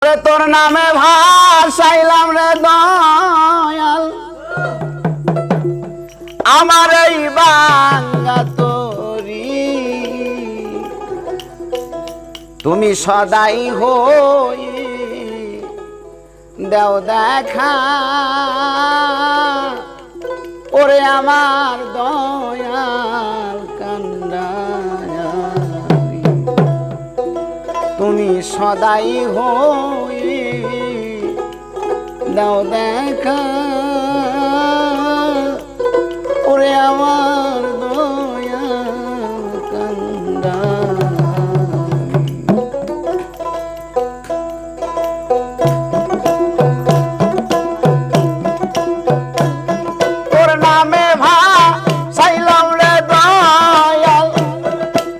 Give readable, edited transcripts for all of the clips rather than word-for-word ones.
ওরে তোর নামে ভাসাইলাম রে দয়াল আমার এই বাঙ্গা তরি তুমি সদাই হই দেও দেখা ওরে আমার দয়াল কান্ডারি তুমি সদাই হই দাও দেখা ওরে আমার দয়াল কান্ডারি তোর নামে ভাসাইলাম রে দয়াল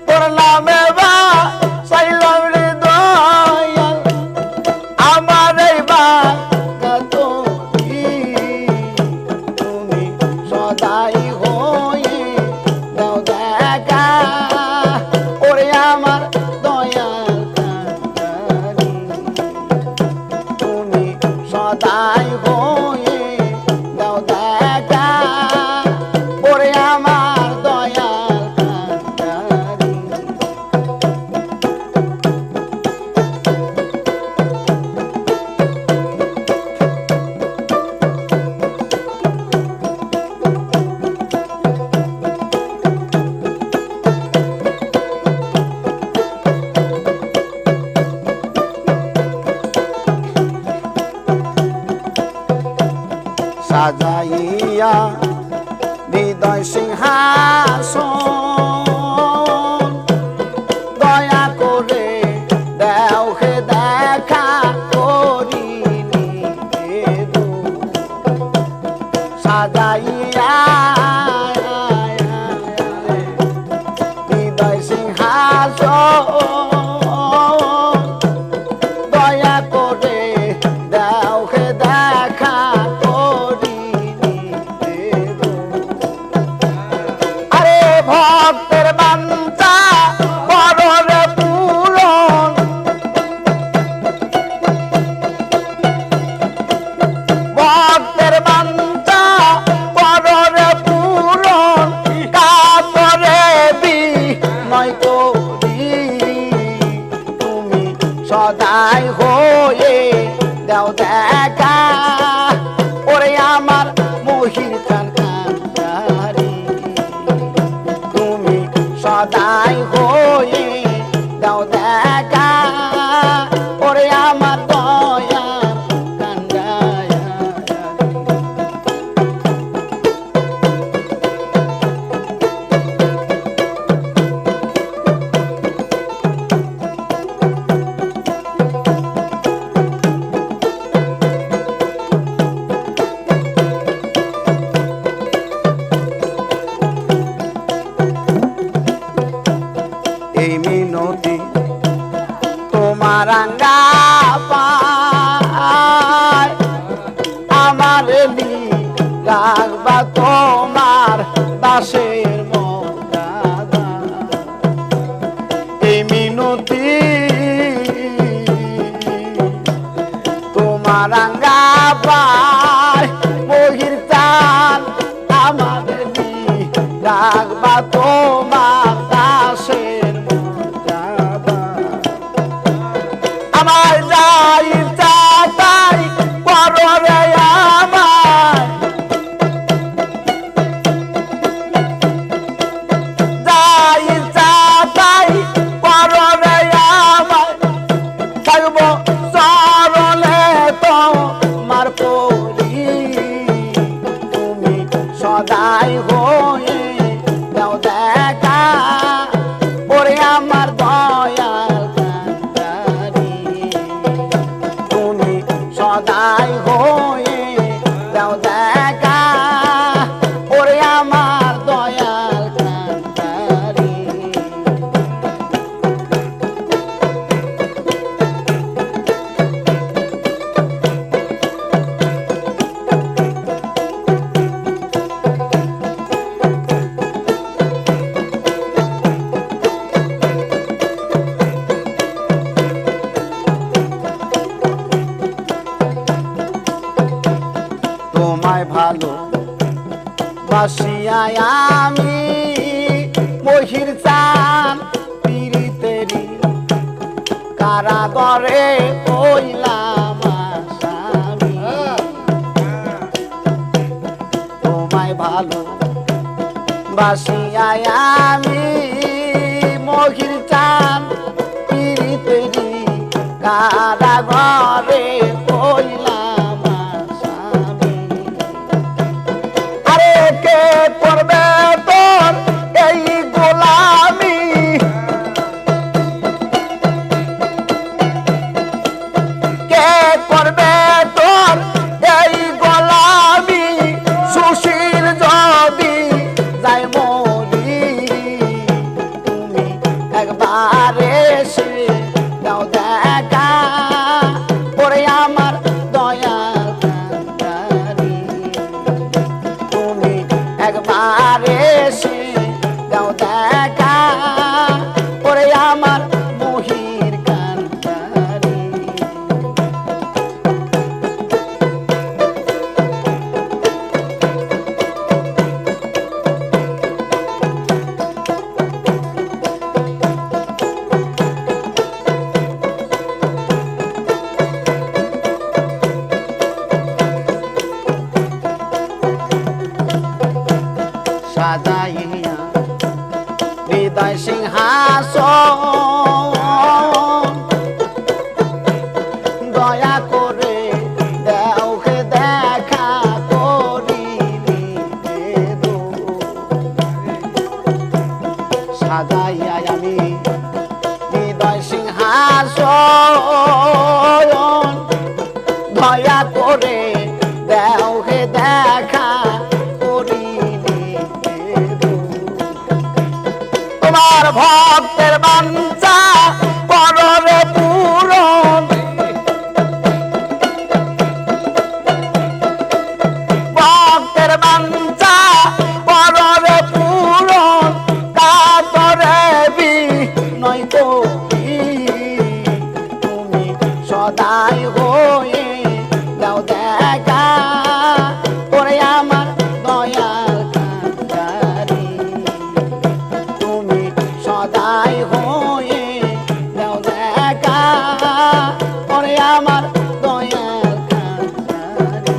তোর নামে ভাসাইলাম রে দয়াল আমার এই বাঙ্গা তরি তুমি সদাই হয়ে দাও দেখা ওরে আমার দয়াল কান্ডারি তুমি সদাই হয়ে দাও দেখা ওরে আমার দয়াল কান্ডারি সাজাইয়া হৃদয় সিংহাসন দয়া করে দেও হে দেখা করিনি সাজাইয়া হৃদয় সিংহাসন দয়া করে দেও হে দেখা ভক্তের বাঞ্ছা কররে পূরণ ভক্তের বাঞ্ছা কররে পূরণ কাতরে বিনয় করি তুমি সদাই হয়ে দাও দেখা ওরে আমার মহির কান্ডারি সদাই হয়ে দাও দেখা ওরে আমার দয়াল কান্ডারি এই মিনতি তোমার আঙ্গা পায় আমার রাখবা তোমার দাসের মর্যাদা এই মিনতি তোমার আঙ্গা পায় বহির চান আমার রাখবা তোমার দাসের আমার যাই চাই কররে আমার যাই চাই কররে আমার থাকব চরণে তোমার পরি তুমি সদাই হয়ে দাও দেখা ওরে আমার দয়াল কান্ডারি তুমি সদাই হয়ে দাও দেখা ওরে আমার দয়াল কান্ডারি বাসিয়ায় আমি মহির চান পীড়িতেরি কারাগরে কইলাম আসামি তোমায় ভালো বাসিয়ায় আমি মহির চান পীড়িতেরি কারাগরে কইলাম আসামি আরে কে করবে তোর এই গোলামি কে করবে তোর এই গোলামি সুশীল যদি যাই মরি তুমি একবার এসে দাও দেখা পরে আমার দয়াল কান্দারি তুমি একবার এসে দাও দেখা পরে আমার মহির কান্দারি সাজাইয়া হৃদয় সিংহাসন দয়া করে দেওকে দেখা করিলি বেদো সাজাইয়া আমি হৃদয় সিংহাসন দয়া করে দেওকে দেখা তোমার ভক্তের বাঞ্ছা কররে পূরণ ভক্তের বাঞ্ছা কররে পূরণ কাতরে বিনয় করি তুমি সদাই হয়ে দাও দেখা করে আমার দয়াল কান্দারি তুমি সদাই হয়ে দাও দেখা করে আমার দয়াল কান্দারি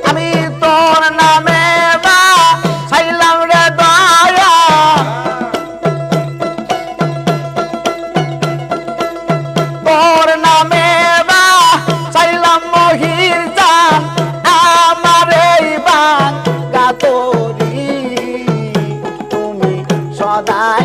আমি তোর নামে বা ছাইলাম রে দয়া তোর নামে বা ছাইলাম মহির চান আমার এই বাঙ্গা তোরি তুমি সদাই